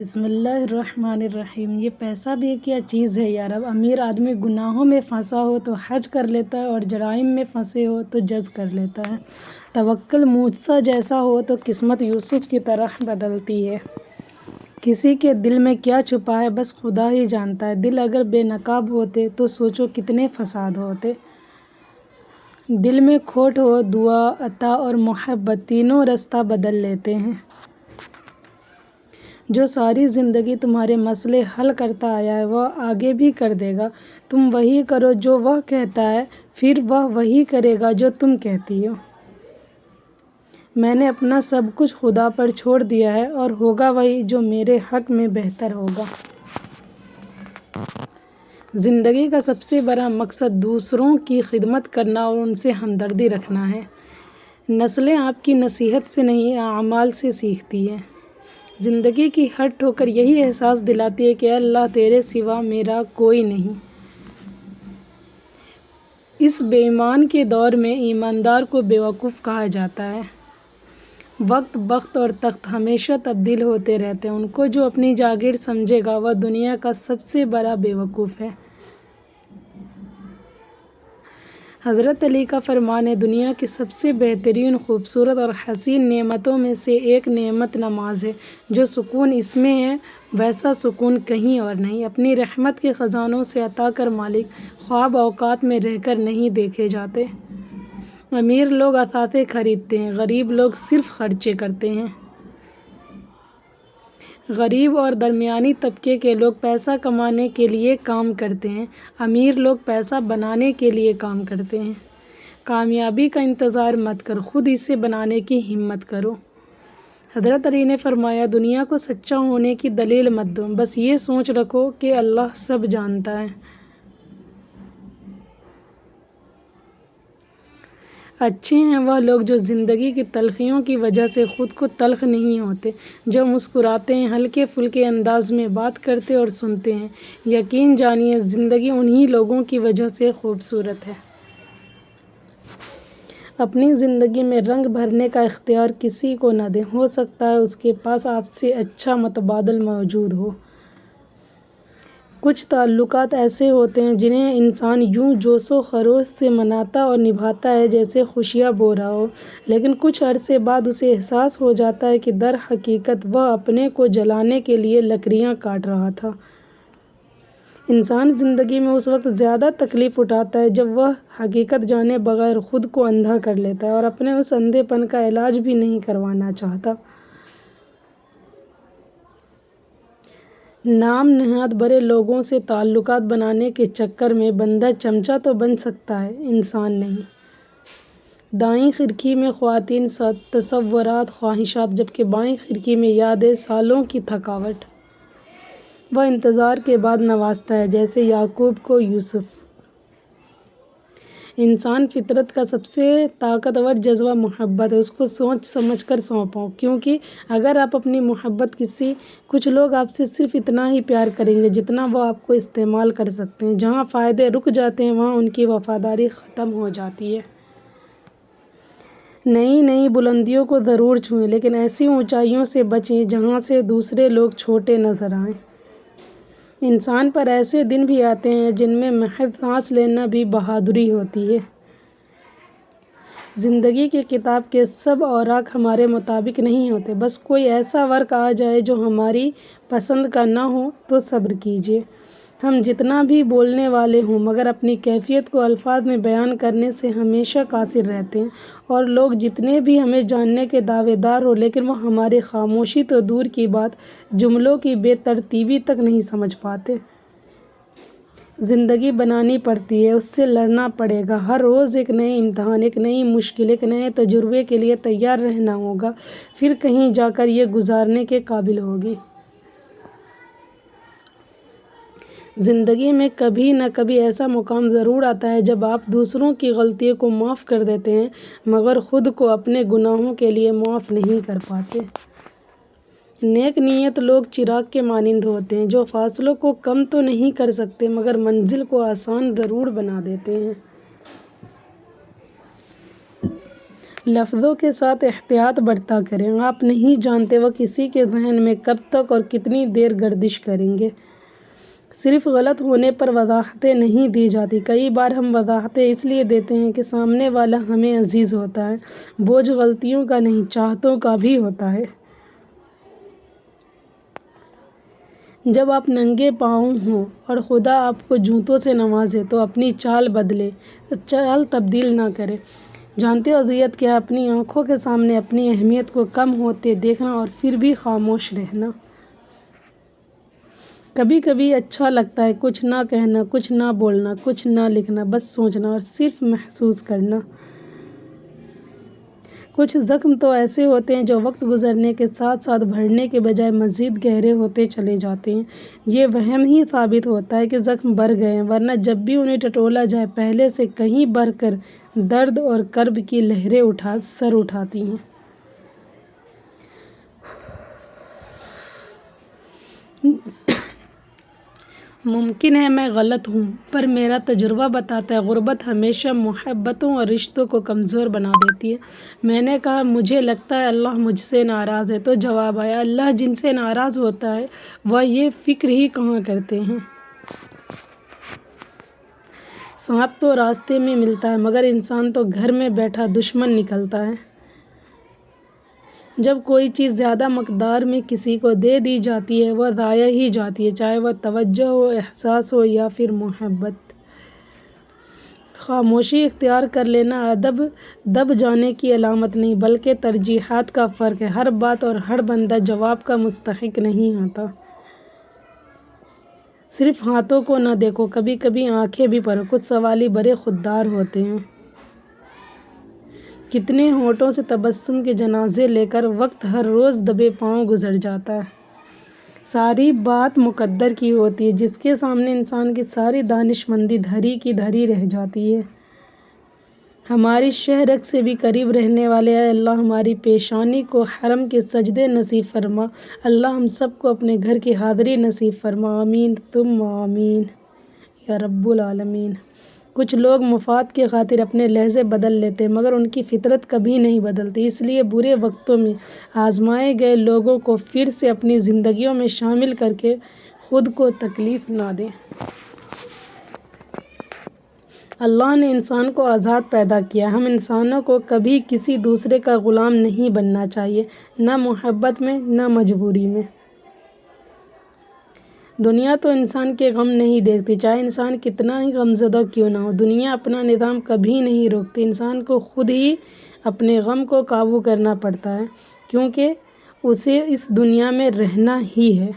بسم اللہ الرحمن الرحیم۔ یہ پیسہ بھی کیا چیز ہے یا رب۔ امیر آدمی گناہوں میں پھنسا ہو تو حج کر لیتا ہے اور جرائم میں پھنسے ہو تو جز کر لیتا ہے۔ توکل موسیٰ جیسا ہو تو قسمت یوسف کی طرح بدلتی ہے۔ کسی کے دل میں کیا چھپا ہے بس خدا ہی جانتا ہے۔ دل اگر بے نقاب ہوتے تو سوچو کتنے فساد ہوتے۔ دل میں کھوٹ ہو دعا، عطا اور محبت تینوں رستہ بدل لیتے ہیں۔ جو ساری زندگی تمہارے مسئلے حل کرتا آیا ہے وہ آگے بھی کر دے گا۔ تم وہی کرو جو وہ کہتا ہے، پھر وہ وہی کرے گا جو تم کہتی ہو۔ میں نے اپنا سب کچھ خدا پر چھوڑ دیا ہے اور ہوگا وہی جو میرے حق میں بہتر ہوگا۔ زندگی کا سب سے بڑا مقصد دوسروں کی خدمت کرنا اور ان سے ہمدردی رکھنا ہے۔ نسلیں آپ کی نصیحت سے نہیں اعمال سے سیکھتی ہیں۔ زندگی کی ہر ٹھوکر یہی احساس دلاتی ہے کہ اللہ تیرے سوا میرا کوئی نہیں۔ اس بے ایمان کے دور میں ایماندار کو بیوقوف کہا جاتا ہے۔ وقت، بخت اور تخت ہمیشہ تبدیل ہوتے رہتے ہیں۔ ان کو جو اپنی جاگیر سمجھے گا وہ دنیا کا سب سے بڑا بیوقوف ہے۔ حضرت علی کا فرمان ہے، دنیا کی سب سے بہترین، خوبصورت اور حسین نعمتوں میں سے ایک نعمت نماز ہے۔ جو سکون اس میں ہے ویسا سکون کہیں اور نہیں۔ اپنی رحمت کے خزانوں سے عطا کر مالک، خواب اوقات میں رہ کر نہیں دیکھے جاتے۔ امیر لوگ اثاثے خریدتے ہیں، غریب لوگ صرف خرچے کرتے ہیں۔ غریب اور درمیانی طبقے کے لوگ پیسہ کمانے کے لیے کام کرتے ہیں، امیر لوگ پیسہ بنانے کے لیے کام کرتے ہیں۔ کامیابی کا انتظار مت کرو، خود اسے بنانے کی ہمت کرو۔ حضرت علی نے فرمایا، دنیا کو سچا ہونے کی دلیل مت دو، بس یہ سوچ رکھو کہ اللہ سب جانتا ہے۔ اچھے ہیں وہ لوگ جو زندگی کی تلخیوں کی وجہ سے خود کو تلخ نہیں ہوتے، جو مسکراتے ہیں، ہلکے پھلکے انداز میں بات کرتے اور سنتے ہیں۔ یقین جانیے زندگی انہی لوگوں کی وجہ سے خوبصورت ہے۔ اپنی زندگی میں رنگ بھرنے کا اختیار کسی کو نہ دیں، ہو سکتا ہے اس کے پاس آپ سے اچھا متبادل موجود ہو۔ کچھ تعلقات ایسے ہوتے ہیں جنہیں انسان یوں جوش و خروش سے مناتا اور نبھاتا ہے جیسے خوشیاں بو رہا ہو، لیکن کچھ عرصے بعد اسے احساس ہو جاتا ہے کہ در حقیقت وہ اپنے کو جلانے کے لیے لکڑیاں کاٹ رہا تھا۔ انسان زندگی میں اس وقت زیادہ تکلیف اٹھاتا ہے جب وہ حقیقت جانے بغیر خود کو اندھا کر لیتا ہے اور اپنے اس اندھے پن کا علاج بھی نہیں کروانا چاہتا۔ نام نہاد بڑے لوگوں سے تعلقات بنانے کے چکر میں بندہ چمچہ تو بن سکتا ہے، انسان نہیں۔ دائیں کھڑکی میں خواتین تصورات، خواہشات، جبکہ بائیں کھڑکی میں یادیں، سالوں کی تھکاوٹ۔ وہ انتظار کے بعد نوازتا ہے، جیسے یعقوب کو یوسف۔ انسان فطرت کا سب سے طاقتور جذبہ محبت ہے، اس کو سوچ سمجھ کر سونپو، کیونکہ اگر آپ اپنی محبت کچھ لوگ آپ سے صرف اتنا ہی پیار کریں گے جتنا وہ آپ کو استعمال کر سکتے ہیں۔ جہاں فائدے رک جاتے ہیں وہاں ان کی وفاداری ختم ہو جاتی ہے۔ نئی نئی بلندیوں کو ضرور چھوئیں، لیکن ایسی اونچائیوں سے بچیں جہاں سے دوسرے لوگ چھوٹے نظر آئیں۔ انسان پر ایسے دن بھی آتے ہیں جن میں محض سانس لینا بھی بہادری ہوتی ہے۔ زندگی کی کتاب کے سب اوراق ہمارے مطابق نہیں ہوتے، بس کوئی ایسا ورق آ جائے جو ہماری پسند کا نہ ہو تو صبر کیجیے۔ ہم جتنا بھی بولنے والے ہوں مگر اپنی کیفیت کو الفاظ میں بیان کرنے سے ہمیشہ قاصر رہتے ہیں، اور لوگ جتنے بھی ہمیں جاننے کے دعوے دار ہوں لیکن وہ ہماری خاموشی تو دور کی بات، جملوں کی بے ترتیبی تک نہیں سمجھ پاتے۔ زندگی بنانی پڑتی ہے، اس سے لڑنا پڑے گا۔ ہر روز ایک نئے امتحان، ایک نئی مشکل، ایک نئے تجربے کے لیے تیار رہنا ہوگا، پھر کہیں جا کر یہ گزارنے کے قابل ہوگی۔ زندگی میں کبھی نہ کبھی ایسا مقام ضرور آتا ہے جب آپ دوسروں کی غلطیوں کو معاف کر دیتے ہیں مگر خود کو اپنے گناہوں کے لیے معاف نہیں کر پاتے۔ نیک نیت لوگ چراغ کے مانند ہوتے ہیں جو فاصلوں کو کم تو نہیں کر سکتے مگر منزل کو آسان ضرور بنا دیتے ہیں۔ لفظوں کے ساتھ احتیاط برتا کریں، آپ نہیں جانتے وہ کسی کے ذہن میں کب تک اور کتنی دیر گردش کریں گے۔ صرف غلط ہونے پر وضاحتیں نہیں دی جاتی، کئی بار ہم وضاحتیں اس لیے دیتے ہیں کہ سامنے والا ہمیں عزیز ہوتا ہے۔ بوجھ غلطیوں کا نہیں، چاہتوں کا بھی ہوتا ہے۔ جب آپ ننگے پاؤں ہوں اور خدا آپ کو جوتوں سے نوازے تو اپنی چال بدلیں، چال تبدیل نہ کریں۔ جانتے ہو اذیت کیا ہے؟ اپنی آنکھوں کے سامنے اپنی اہمیت کو کم ہوتے دیکھنا اور پھر بھی خاموش رہنا۔ کبھی کبھی اچھا لگتا ہے کچھ نہ کہنا، کچھ نہ بولنا، کچھ نہ لکھنا، بس سوچنا اور صرف محسوس کرنا۔ کچھ زخم تو ایسے ہوتے ہیں جو وقت گزرنے کے ساتھ ساتھ بڑھنے کے بجائے مزید گہرے ہوتے چلے جاتے ہیں۔ یہ وہم ہی ثابت ہوتا ہے کہ زخم بڑھ گئے ہیں، ورنہ جب بھی انہیں ٹٹولا جائے پہلے سے کہیں بڑھ کر درد اور کرب کی لہریں سر اٹھاتی ہیں۔ ممکن ہے میں غلط ہوں، پر میرا تجربہ بتاتا ہے غربت ہمیشہ محبتوں اور رشتوں کو کمزور بنا دیتی ہے۔ میں نے کہا مجھے لگتا ہے اللہ مجھ سے ناراض ہے، تو جواب آیا اللہ جن سے ناراض ہوتا ہے وہ یہ فکر ہی کہاں کرتے ہیں۔ سانپ تو راستے میں ملتا ہے مگر انسان تو گھر میں بیٹھا دشمن نکلتا ہے۔ جب کوئی چیز زیادہ مقدار میں کسی کو دے دی جاتی ہے وہ ضائع ہی جاتی ہے، چاہے وہ توجہ ہو، احساس ہو یا پھر محبت۔ خاموشی اختیار کر لینا ادب دب جانے کی علامت نہیں بلکہ ترجیحات کا فرق ہے۔ ہر بات اور ہر بندہ جواب کا مستحق نہیں ہوتا۔ صرف ہاتھوں کو نہ دیکھو، کبھی کبھی آنکھیں بھی پڑھو۔ کچھ سوال ہی بڑے خوددار ہوتے ہیں۔ کتنے ہونٹوں سے تبسم کے جنازے لے کر وقت ہر روز دبے پاؤں گزر جاتا ہے۔ ساری بات مقدر کی ہوتی ہے جس کے سامنے انسان کی ساری دانشمندی دھری کی دھری رہ جاتی ہے۔ ہماری شہ رگ سے بھی قریب رہنے والے اے اللہ ہماری پیشانی کو حرم کے سجدے نصیب فرما۔ اللہ ہم سب کو اپنے گھر کی حاضری نصیب فرما، آمین ثم آمین یا رب العالمین۔ کچھ لوگ مفاد کی خاطر اپنے لہجے بدل لیتے ہیں مگر ان کی فطرت کبھی نہیں بدلتی، اس لیے برے وقتوں میں آزمائے گئے لوگوں کو پھر سے اپنی زندگیوں میں شامل کر کے خود کو تکلیف نہ دیں۔ اللہ نے انسان کو آزاد پیدا کیا، ہم انسانوں کو کبھی کسی دوسرے کا غلام نہیں بننا چاہیے، نہ محبت میں نہ مجبوری میں۔ دنیا تو انسان کے غم نہیں دیکھتی، چاہے انسان کتنا ہی غمزدہ کیوں نہ ہو۔ دنیا اپنا نظام کبھی نہیں روکتی، انسان کو خود ہی اپنے غم کو قابو کرنا پڑتا ہے کیونکہ اسے اس دنیا میں رہنا ہی ہے۔